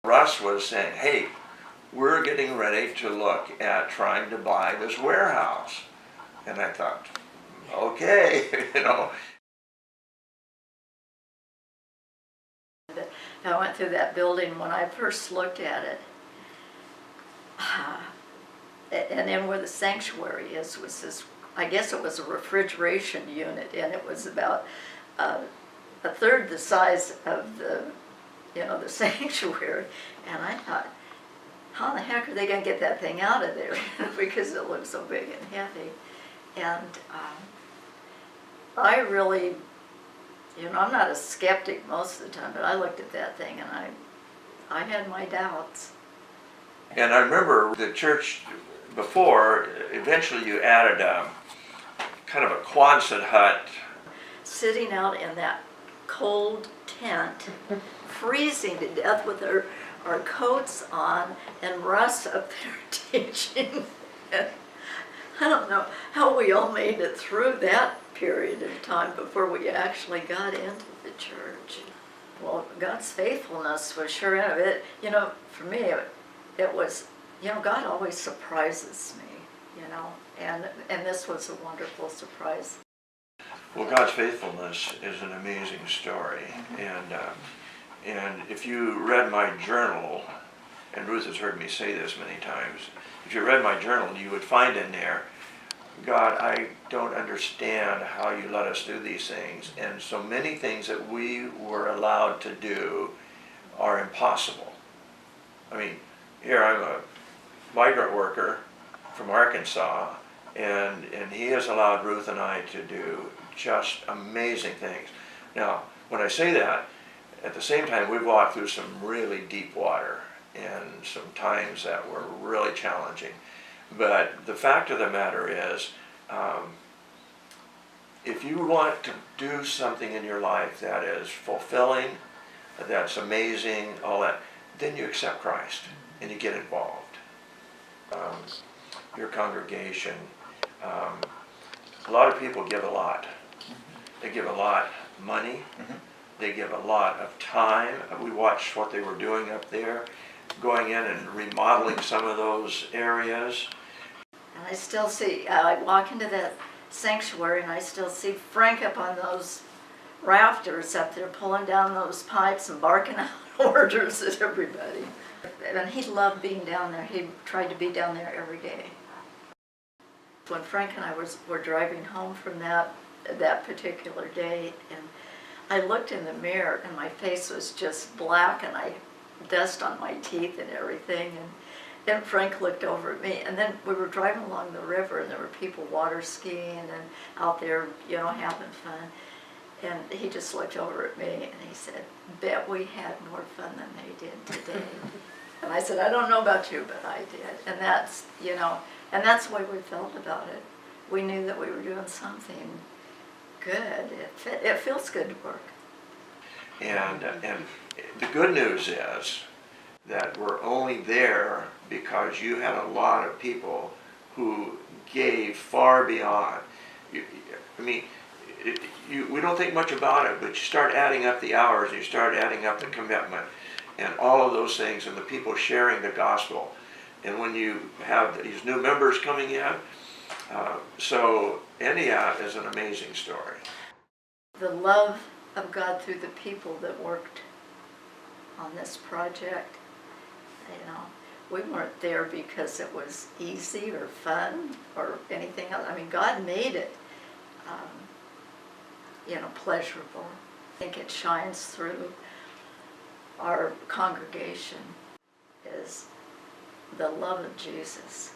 Russ was saying, hey, we're getting ready to look at trying to buy this warehouse. And I thought, okay, you know. I went through that building when I first looked at it. And then where the sanctuary is was this, I guess it was a refrigeration unit, and it was about a third the size of the, the sanctuary. And I thought, how the heck are they going to get that thing out of there? Because it looked so big and heavy. And I really, I'm not a skeptic most of the time, but I looked at that thing and I had my doubts. And I remember the church before, eventually you added kind of a Quonset hut. Sitting out in that cold tent, freezing to death with our coats on, and Russ up there teaching. I don't know how we all made it through that period of time before we actually got into the church. Well, God's faithfulness was sure in it. For me, it was, God always surprises me, and this was a wonderful surprise. Well, God's faithfulness is an amazing story, and if you read my journal, and Ruth has heard me say this many times, if you read my journal, you would find in there, God, I don't understand how you let us do these things, and so many things that we were allowed to do are impossible. I mean, here I'm a migrant worker from Arkansas, and he has allowed Ruth and I to do just amazing things. Now, when I say that, at the same time, we've walked through some really deep water and some times that were really challenging. But the fact of the matter is, if you want to do something in your life that is fulfilling, that's amazing, all that, then you accept Christ and you get involved. Your congregation, a lot of people give a lot. They give a lot of money. They give a lot of time. We watched what they were doing up there, going in and remodeling some of those areas. And I still see, I walk into that sanctuary and I still see Frank up on those rafters up there pulling down those pipes and barking out orders at everybody. And he loved being down there. He tried to be down there every day. When Frank and I were driving home from that particular day, and I looked in the mirror and my face was just black and I dust on my teeth and everything. And then Frank looked over at me, and then we were driving along the river and there were people water skiing and out there, having fun. And he just looked over at me and he said, bet we had more fun than they did today. And I said, I don't know about you, but I did. And that's, and that's the way we felt about it. We knew that we were doing something good. It feels good to work. And the good news is that we're only there because you had a lot of people who gave far beyond. We don't think much about it, but you start adding up the hours, you start adding up the commitment, and all of those things, and the people sharing the gospel. And when you have these new members coming in, so India is an amazing story. The love of God through the people that worked on this project, we weren't there because it was easy or fun or anything else. I mean, God made it, pleasurable. I think it shines through our congregation is the love of Jesus.